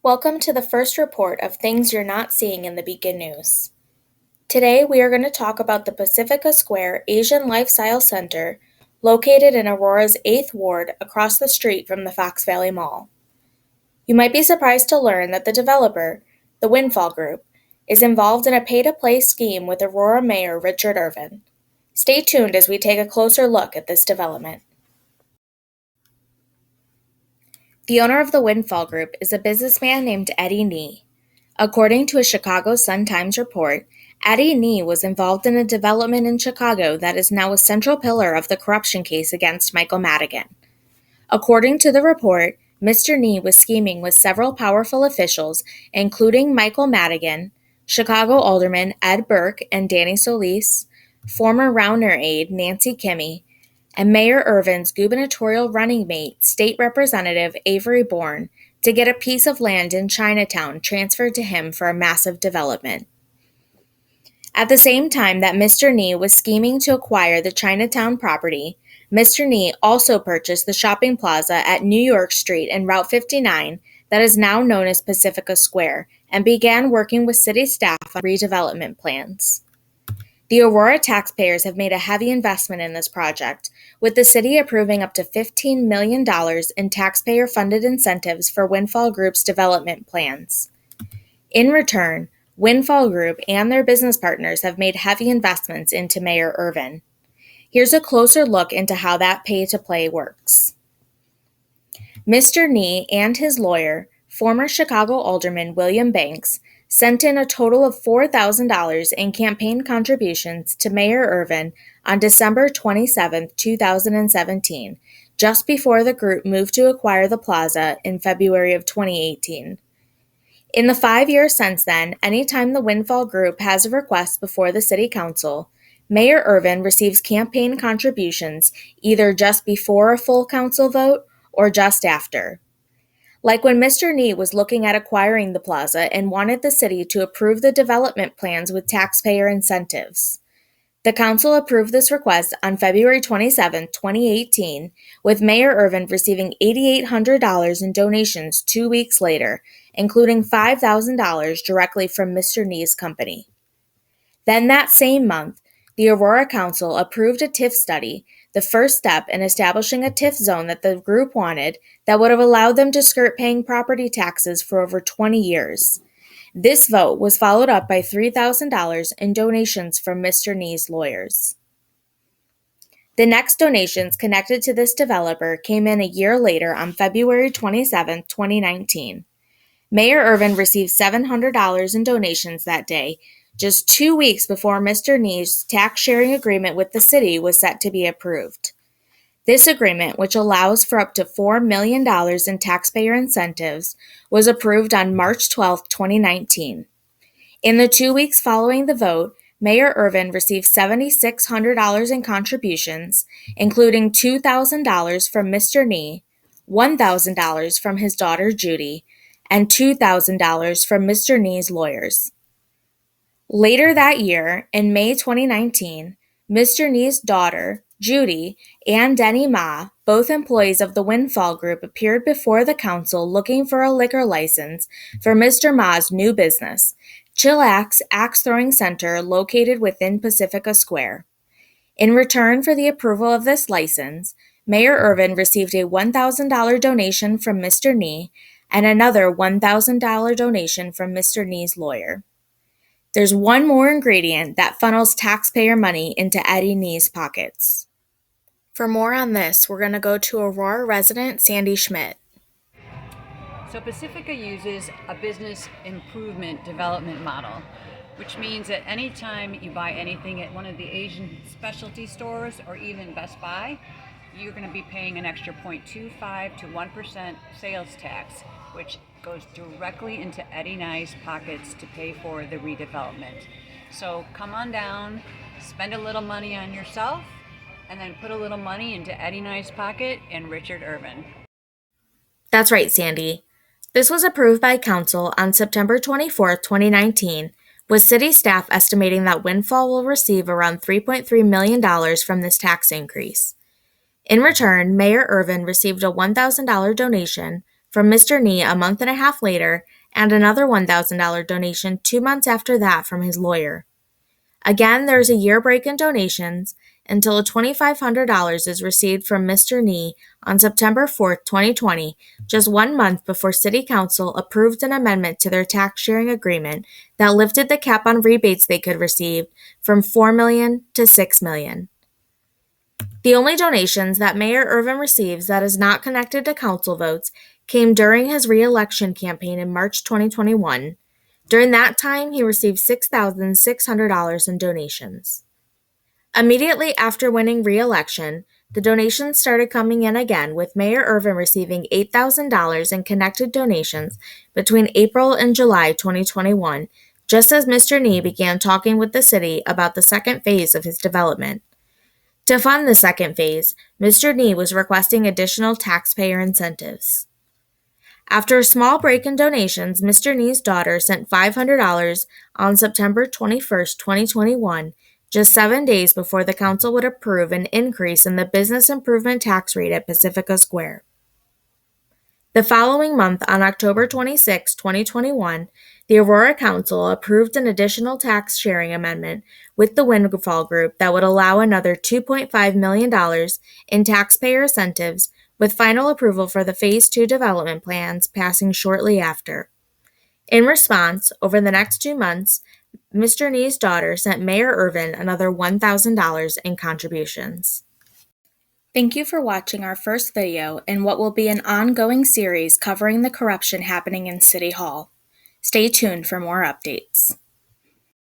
Welcome to the first report of things you're not seeing in the Beacon News. Today we are going to talk about the Pacifica Square Asian Lifestyle Center located in Aurora's 8th Ward across the street from the Fox Valley Mall. You might be surprised to learn that the developer, the Windfall Group, is involved in a pay-to-play scheme with Aurora Mayor Richard Irvin. Stay tuned as we take a closer look at this development. The owner of the Windfall Group is a businessman named Eddie Nee. According to a Chicago Sun-Times report, Eddie Nee was involved in a development in Chicago that is now a central pillar of the corruption case against Michael Madigan. According to the report, Mr. Nee was scheming with several powerful officials, including Michael Madigan, Chicago Alderman Ed Burke and Danny Solis, former Rauner aide Nancy Kimmy, and Mayor Irvin's gubernatorial running mate, State Representative Avery Bourne, to get a piece of land in Chinatown transferred to him for a massive development. At the same time that Mr. Nee was scheming to acquire the Chinatown property, Mr. Nee also purchased the shopping plaza at New York Street and Route 59 that is now known as Pacifica Square and began working with city staff on redevelopment plans. The Aurora taxpayers have made a heavy investment in this project, with the city approving up to $15 million in taxpayer-funded incentives for Windfall Group's development plans. In return, Windfall Group and their business partners have made heavy investments into Mayor Irvin. Here's a closer look into how that pay-to-play works. Mr. Nee and his lawyer, former Chicago Alderman William Banks, sent in a total of $4,000 in campaign contributions to Mayor Irvin on December 27, 2017, just before the group moved to acquire the plaza in February of 2018. In the 5 years since then, anytime the Windfall Group has a request before the City Council, Mayor Irvin receives campaign contributions either just before a full council vote or just after. Like when Mr. Nee was looking at acquiring the plaza and wanted the city to approve the development plans with taxpayer incentives. The council approved this request on February 27, 2018, with Mayor Irvin receiving $8,800 in donations 2 weeks later, including $5,000 directly from Mr. Nee's company. Then that same month, the Aurora Council approved a TIF study, the first step in establishing a TIF zone that the group wanted that would have allowed them to skirt paying property taxes for over 20 years. This vote was followed up by $3,000 in donations from Mr. Nee's lawyers. The next donations connected to this developer came in a year later on February 27, 2019. Mayor Irvin received $700 in donations that day, just 2 weeks before Mr. Nee's tax-sharing agreement with the city was set to be approved. This agreement, which allows for up to $4 million in taxpayer incentives, was approved on March 12, 2019. In the 2 weeks following the vote, Mayor Irvin received $7,600 in contributions, including $2,000 from Mr. Nee, $1,000 from his daughter Judy, and $2,000 from Mr. Nee's lawyers. Later that year, in May 2019, Mr. Nee's daughter, Judy, and Denny Ma, both employees of the Windfall Group, appeared before the council looking for a liquor license for Mr. Ma's new business, Chillax Axe Throwing Center, located within Pacifica Square. In return for the approval of this license, Mayor Irvin received a $1,000 donation from Mr. Nee and another $1,000 donation from Mr. Nee's lawyer. There's one more ingredient that funnels taxpayer money into Eddie Nee's pockets. For more on this, we're going to go to Aurora resident Sandy Schmidt. So Pacifica uses a business improvement development model, which means that anytime you buy anything at one of the Asian specialty stores or even Best Buy, you're going to be paying an extra 0.25 to 1% sales tax, which goes directly into Eddie Nye's pockets to pay for the redevelopment. So come on down, spend a little money on yourself, and then put a little money into Eddie Nye's pocket and Richard Irvin. That's right, Sandy. This was approved by Council on September 24, 2019, with city staff estimating that Windfall will receive around $3.3 million from this tax increase. In return, Mayor Irvin received a $1,000 donation from Mr. Nee a month and a half later and another $1,000 donation 2 months after that from his lawyer. Again, there's a year break in donations until $2,500 is received from Mr. Nee on September 4, 2020, just 1 month before City Council approved an amendment to their tax sharing agreement that lifted the cap on rebates they could receive from $4 million to $6 million. The only donations that Mayor Irvin receives that is not connected to council votes came during his re-election campaign in March 2021. During that time, he received $6,600 in donations. Immediately after winning re-election, the donations started coming in again, with Mayor Irvin receiving $8,000 in connected donations between April and July 2021, just as Mr. Nee began talking with the city about the second phase of his development. To fund the second phase, Mr. Nee was requesting additional taxpayer incentives. After a small break in donations, Mr. Nee's daughter sent $500 on September 21, 2021, just 7 days before the council would approve an increase in the business improvement tax rate at Pacifica Square. The following month, on October 26, 2021, the Aurora Council approved an additional tax sharing amendment with the Windfall Group that would allow another $2.5 million in taxpayer incentives, with final approval for the Phase 2 development plans passing shortly after. In response, over the next 2 months, Mr. Nee's daughter sent Mayor Irvin another $1,000 in contributions. Thank you for watching our first video in what will be an ongoing series covering the corruption happening in City Hall. Stay tuned for more updates.